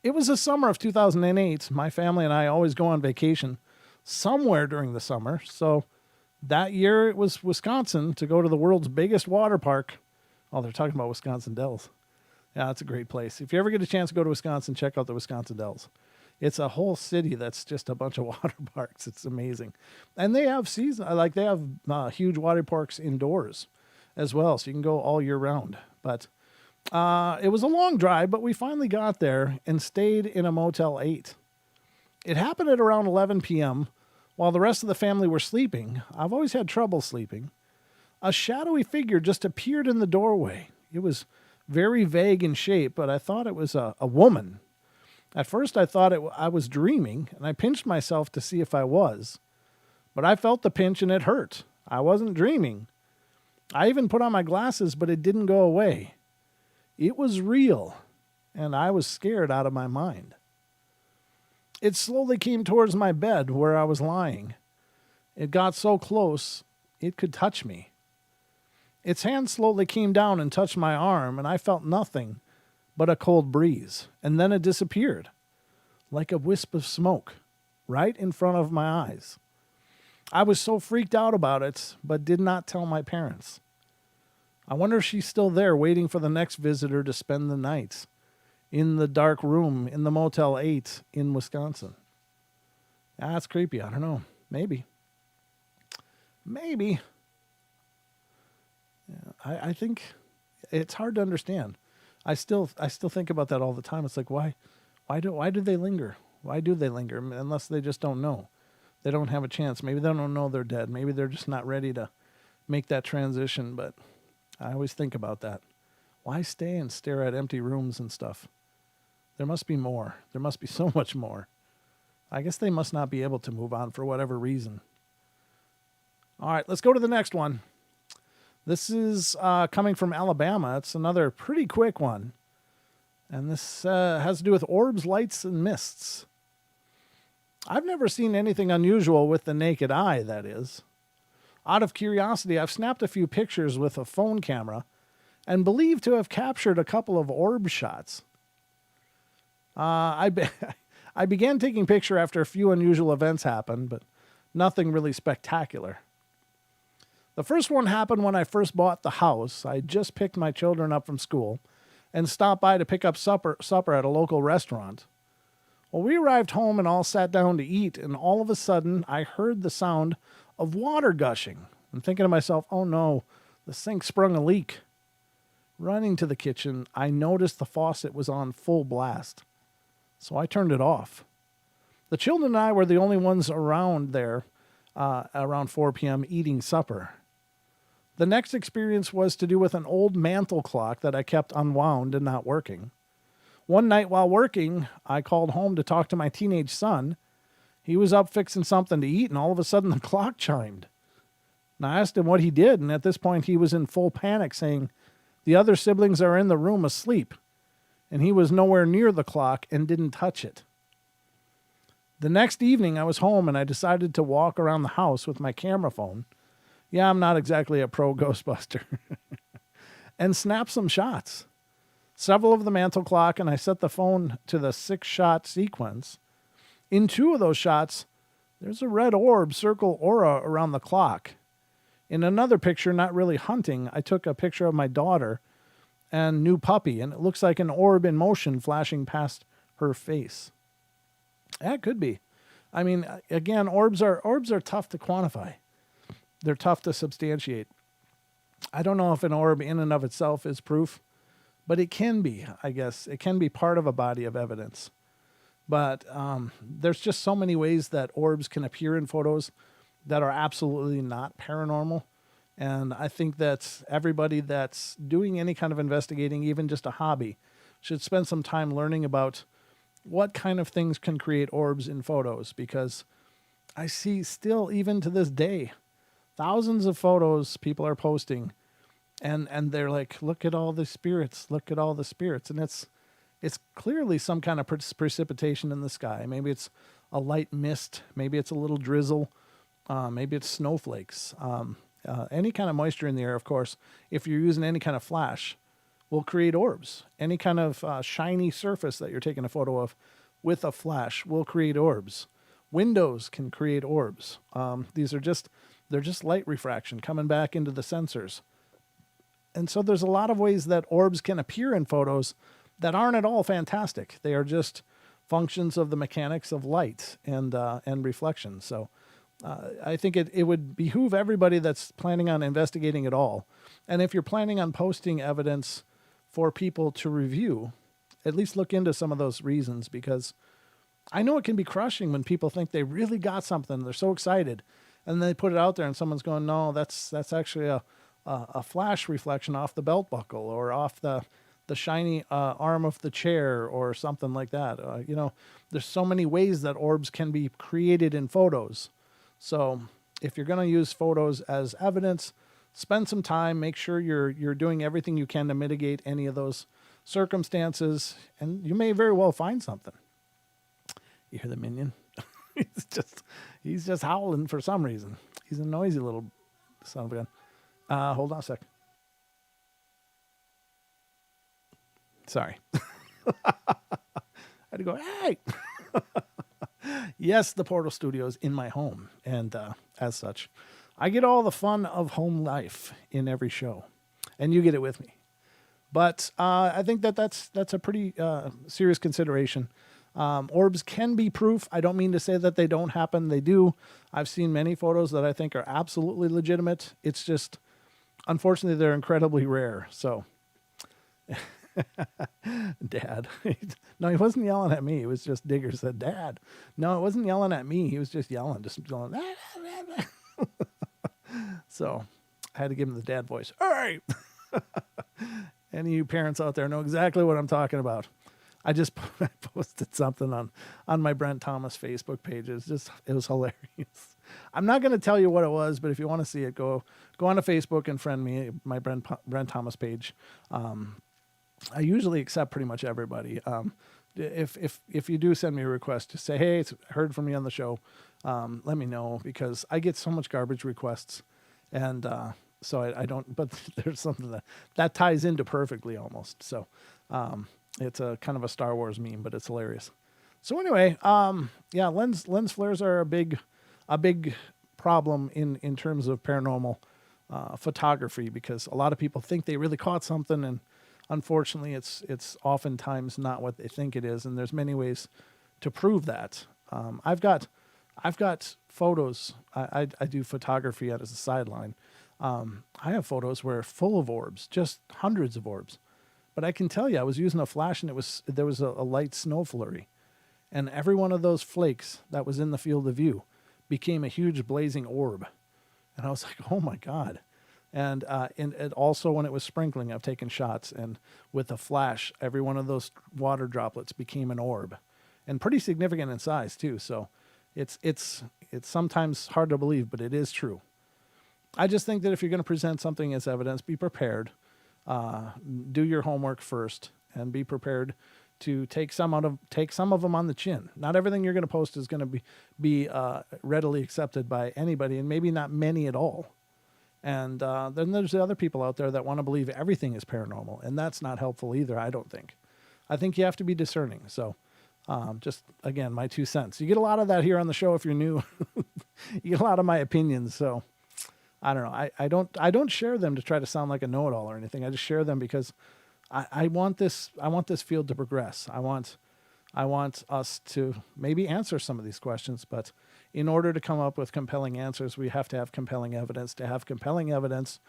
Speaker 1: It was the summer of 2008. My family and I always go on vacation somewhere during the summer, so that year it was Wisconsin to go to the world's biggest water park. Oh, they're talking about Wisconsin Dells. Yeah, it's a great place. If you ever get a chance to go to Wisconsin, check out the Wisconsin Dells. It's a whole city that's just a bunch of water parks. It's amazing. And they have they have huge water parks indoors as well, so you can go all year round. But it was a long drive, but we finally got there and stayed in a Motel 8. It happened at around 11 p.m. while the rest of the family were sleeping. I've always had trouble sleeping. A shadowy figure just appeared in the doorway. It was very vague in shape, but I thought it was a woman. At first, I thought I was dreaming, and I pinched myself to see if I was. But I felt the pinch, and it hurt. I wasn't dreaming. I even put on my glasses, but it didn't go away. It was real, and I was scared out of my mind. It slowly came towards my bed where I was lying. It got so close, it could touch me. Its hand slowly came down and touched my arm, and I felt nothing but a cold breeze. And then it disappeared, like a wisp of smoke, right in front of my eyes. I was so freaked out about it, but did not tell my parents. I wonder if she's still there waiting for the next visitor to spend the night in the dark room in the Motel 8 in Wisconsin. That's creepy. I don't know. Maybe. Yeah, I think it's hard to understand. I still think about that all the time. It's like, why do they linger? Why do they linger? Unless they just don't know. They don't have a chance. Maybe they don't know they're dead. Maybe they're just not ready to make that transition. But I always think about that. Why stay and stare at empty rooms and stuff? There must be more. There must be so much more. I guess they must not be able to move on for whatever reason. All right, let's go to the next one. This is coming from Alabama. It's another pretty quick one. And this has to do with orbs, lights, and mists. I've never seen anything unusual with the naked eye, that is. Out of curiosity, I've snapped a few pictures with a phone camera and believe to have captured a couple of orb shots. I began taking picture after a few unusual events happened, but nothing really spectacular. The first one happened when I first bought the house. I just picked my children up from school and stopped by to pick up supper at a local restaurant. Well, we arrived home and all sat down to eat, and all of a sudden I heard the sound of water gushing. I'm thinking to myself, oh no, the sink sprung a leak. Running to the kitchen, I noticed the faucet was on full blast. So I turned it off. The children and I were the only ones around there around 4 p.m. eating supper. The next experience was to do with an old mantle clock that I kept unwound and not working. One night while working, I called home to talk to my teenage son. He was up fixing something to eat, and all of a sudden the clock chimed. And I asked him what he did, and at this point he was in full panic, saying, the other siblings are in the room asleep, and he was nowhere near the clock and didn't touch it. The next evening I was home, and I decided to walk around the house with my camera phone. Yeah, I'm not exactly a pro Ghostbuster. And snap some shots. Several of the mantle clock, and I set the phone to the 6-shot sequence. In 2 of those shots, there's a red orb circle aura around the clock. In another picture, not really hunting, I took a picture of my daughter and new puppy, and it looks like an orb in motion flashing past her face. That could be. I mean, again, orbs are tough to quantify. They're tough to substantiate. I don't know if an orb in and of itself is proof, but it can be, I guess. It can be part of a body of evidence. But there's just so many ways that orbs can appear in photos that are absolutely not paranormal. And I think that everybody that's doing any kind of investigating, even just a hobby, should spend some time learning about what kind of things can create orbs in photos. Because I see still, even to this day, thousands of photos people are posting, and they're like, look at all the spirits, look at all the spirits. And it's clearly some kind of precipitation in the sky. Maybe it's a light mist, maybe it's a little drizzle, maybe it's snowflakes. Any kind of moisture in the air, of course, if you're using any kind of flash, will create orbs. Any kind of shiny surface that you're taking a photo of with a flash will create orbs. Windows can create orbs. They're just light refraction coming back into the sensors. And so there's a lot of ways that orbs can appear in photos that aren't at all fantastic. They are just functions of the mechanics of light and reflection. So I think it would behoove everybody that's planning on investigating at all. And if you're planning on posting evidence for people to review, at least look into some of those reasons, because I know it can be crushing when people think they really got something. They're so excited, and they put it out there and someone's going, no, that's actually a flash reflection off the belt buckle or off the shiny arm of the chair or something like that. There's so many ways that orbs can be created in photos. So if you're going to use photos as evidence, spend some time, make sure you're doing everything you can to mitigate any of those circumstances, and you may very well find something. You hear the minion? he's just howling for some reason. He's a noisy little son of a gun. Hold on a sec. Sorry. I had to go, hey! Yes, the Portal Studio is in my home, and as such, I get all the fun of home life in every show, and you get it with me. But I think that's a pretty serious consideration. Orbs can be proof. I don't mean to say that they don't happen. They do. I've seen many photos that I think are absolutely legitimate. It's just, unfortunately, they're incredibly rare. So, Dad. No, he wasn't yelling at me. It was just Digger said, Dad. No, it wasn't yelling at me. He was just yelling, So I had to give him the dad voice. All right. Any of you parents out there know exactly what I'm talking about. I just posted something on my Brent Thomas Facebook page. It was hilarious. I'm not going to tell you what it was, but if you want to see it, go on to Facebook and friend me, my Brent Thomas page. I usually accept pretty much everybody. If you do send me a request, just say, hey, I heard from you on the show. Let me know, because I get so much garbage requests, and so I don't. But there's something that ties into perfectly almost. So it's a kind of a Star Wars meme, but it's hilarious. So anyway, lens flares are a big problem in terms of paranormal photography, because a lot of people think they really caught something, and unfortunately, it's oftentimes not what they think it is, and there's many ways to prove that. I've got photos. I do photography as a sideline. I have photos where full of orbs, just hundreds of orbs. But I can tell you, I was using a flash, and there was a light snow flurry, and every one of those flakes that was in the field of view became a huge blazing orb, and I was like, oh my God. And also when it was sprinkling, I've taken shots, and with a flash, every one of those water droplets became an orb, and pretty significant in size too. So it's sometimes hard to believe, but it is true. I just think that if you're going to present something as evidence, be prepared. Do your homework first, and be prepared to take some of them on the chin. Not everything you're going to post is going to be readily accepted by anybody, and maybe not many at all. And then there's the other people out there that want to believe everything is paranormal, and that's not helpful either, I don't think. I think you have to be discerning. So just, again, my 2 cents. You get a lot of that here on the show if you're new. You get a lot of my opinions. So I don't know. I don't share them to try to sound like a know-it-all or anything. I just share them because I want this field to progress. I want us to maybe answer some of these questions, but in order to come up with compelling answers, we have to have compelling evidence. To have compelling evidence,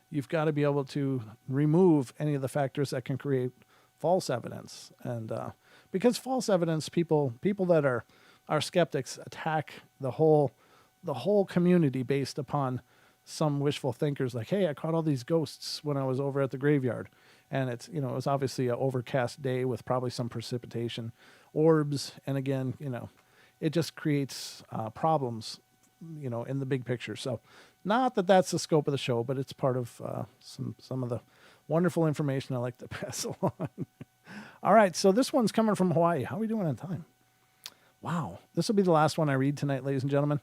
Speaker 1: you've got to be able to remove any of the factors that can create false evidence. And because false evidence, people that are skeptics attack the whole community based upon some wishful thinkers like, hey, I caught all these ghosts when I was over at the graveyard. And it's, it was obviously an overcast day with probably some precipitation, orbs. And again, it just creates problems, in the big picture. So not that that's the scope of the show, but it's part of some of the wonderful information I like to pass along. All right. So this one's coming from Hawaii. How are we doing on time? Wow. This will be the last one I read tonight, ladies and gentlemen.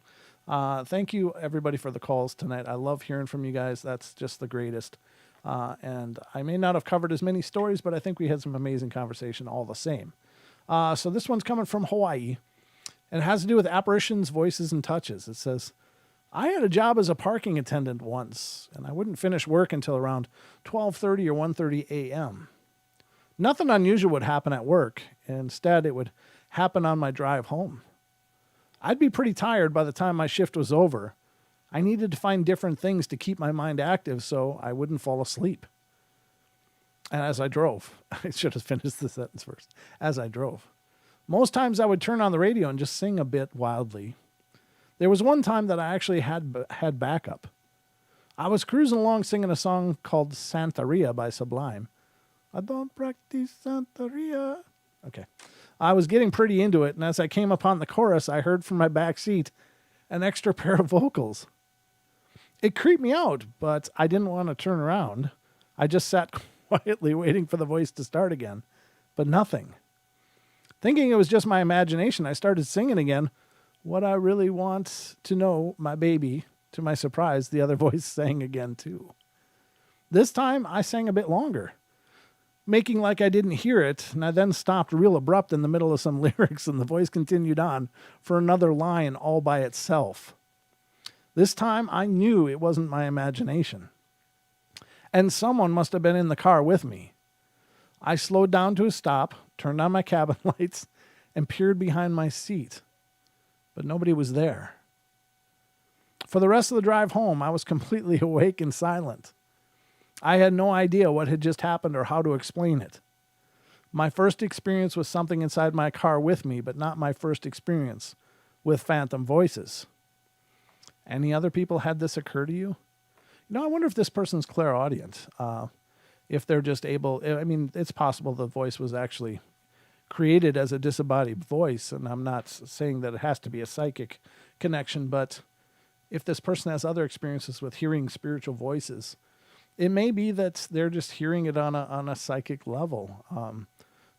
Speaker 1: Thank you, everybody, for the calls tonight. I love hearing from you guys. That's just the greatest. And I may not have covered as many stories, but I think we had some amazing conversation all the same. So this one's coming from Hawaii, and it has to do with apparitions, voices, and touches. It says, I had a job as a parking attendant once, and I wouldn't finish work until around 12:30 or 1:30 a.m. Nothing unusual would happen at work. Instead, it would happen on my drive home. I'd be pretty tired by the time my shift was over. I needed to find different things to keep my mind active so I wouldn't fall asleep. And as I drove, I should have finished the sentence first. As I drove. Most times I would turn on the radio and just sing a bit wildly. There was one time that I actually had backup. I was cruising along singing a song called Santeria by Sublime. I don't practice Santeria. Okay. I was getting pretty into it, and as I came upon the chorus, I heard from my back seat an extra pair of vocals. It creeped me out, but I didn't want to turn around. I just sat quietly waiting for the voice to start again, but nothing. Thinking it was just my imagination, I started singing again. What I really want to know, my baby. To my surprise, the other voice sang again too. This time, I sang a bit longer, making like I didn't hear it, and I then stopped real abrupt in the middle of some lyrics, and the voice continued on for another line all by itself. This time, I knew it wasn't my imagination, and someone must have been in the car with me. I slowed down to a stop, turned on my cabin lights, and peered behind my seat, but nobody was there. For the rest of the drive home, I was completely awake and silent. I had no idea what had just happened or how to explain it. My first experience was something inside my car with me, but not my first experience with phantom voices. Any other people had this occur to you? I wonder if this person's clairaudient. If they're just able, it's possible the voice was actually created as a disembodied voice, and I'm not saying that it has to be a psychic connection, but if this person has other experiences with hearing spiritual voices, it may be that they're just hearing it on a psychic level.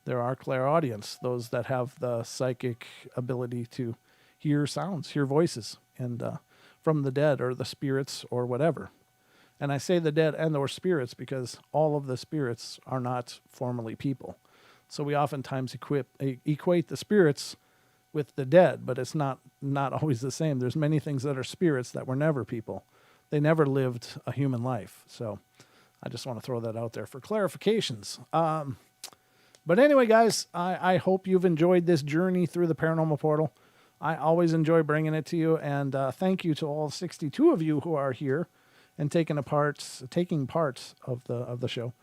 Speaker 1: There are clairaudients, those that have the psychic ability to hear sounds, hear voices, and from the dead or the spirits or whatever. And I say the dead and or spirits because all of the spirits are not formally people. So we oftentimes equate the spirits with the dead, but it's not always the same. There's many things that are spirits that were never people. They never lived a human life. So I just want to throw that out there for clarifications. But anyway, guys, I hope you've enjoyed this journey through the Paranormal Portal. I always enjoy bringing it to you. And thank you to all 62 of you who are here and taking part of the show.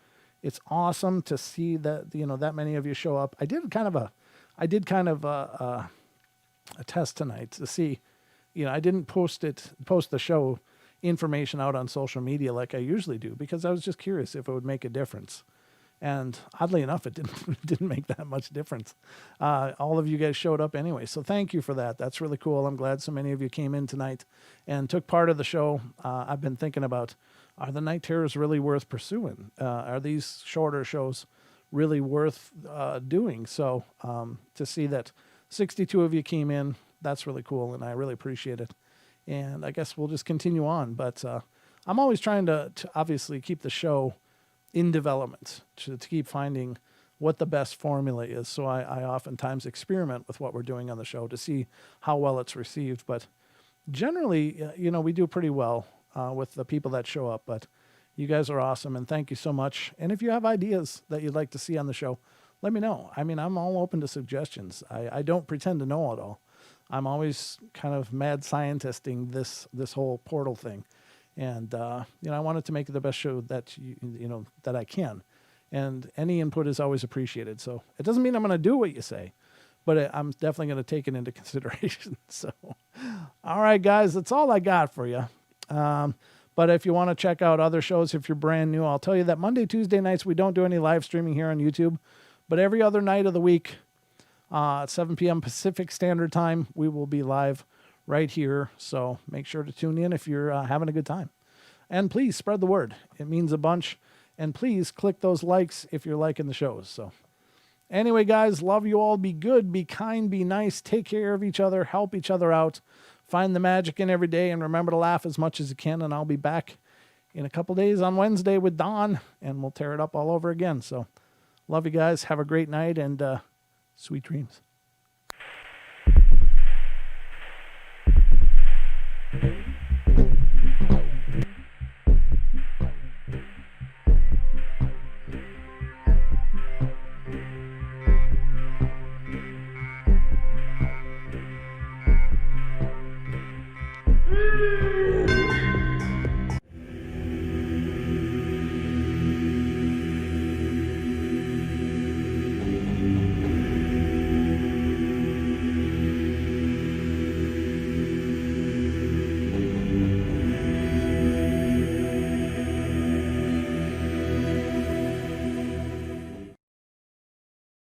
Speaker 1: It's awesome to see that, that many of you show up. I did kind of a test tonight to see, I didn't post the show information out on social media like I usually do because I was just curious if it would make a difference. And oddly enough, it didn't make that much difference. All of you guys showed up anyway. So thank you for that. That's really cool. I'm glad so many of you came in tonight and took part of the show. I've been thinking about, are the night terrors really worth pursuing? Are these shorter shows really worth doing? So to see that 62 of you came in, that's really cool. And I really appreciate it. And I guess we'll just continue on. But I'm always trying to obviously keep the show in development, to keep finding what the best formula is. So I oftentimes experiment with what we're doing on the show to see how well it's received. But generally, we do pretty well. with the people that show up. But you guys are awesome, and thank you so much. And if you have ideas that you'd like to see on the show, let me know. I mean, I'm all open to suggestions. I don't pretend to know it all. I'm always kind of mad scientisting this whole portal thing. And, I wanted to make it the best show that, that I can. And any input is always appreciated. So it doesn't mean I'm going to do what you say, but I'm definitely going to take it into consideration. So, all right, guys, that's all I got for you. But if you want to check out other shows, if you're brand new, I'll tell you that Monday, Tuesday nights, we don't do any live streaming here on YouTube, but every other night of the week, at 7 p.m. Pacific Standard Time, we will be live right here. So make sure to tune in if you're having a good time. And please spread the word. It means a bunch. And please click those likes if you're liking the shows. So anyway, guys, love you all. Be good, be kind, be nice. Take care of each other. Help each other out. Find the magic in every day. And remember to laugh as much as you can. And I'll be back in a couple days on Wednesday with Dawn. And we'll tear it up all over again. So love you guys. Have a great night. And sweet dreams.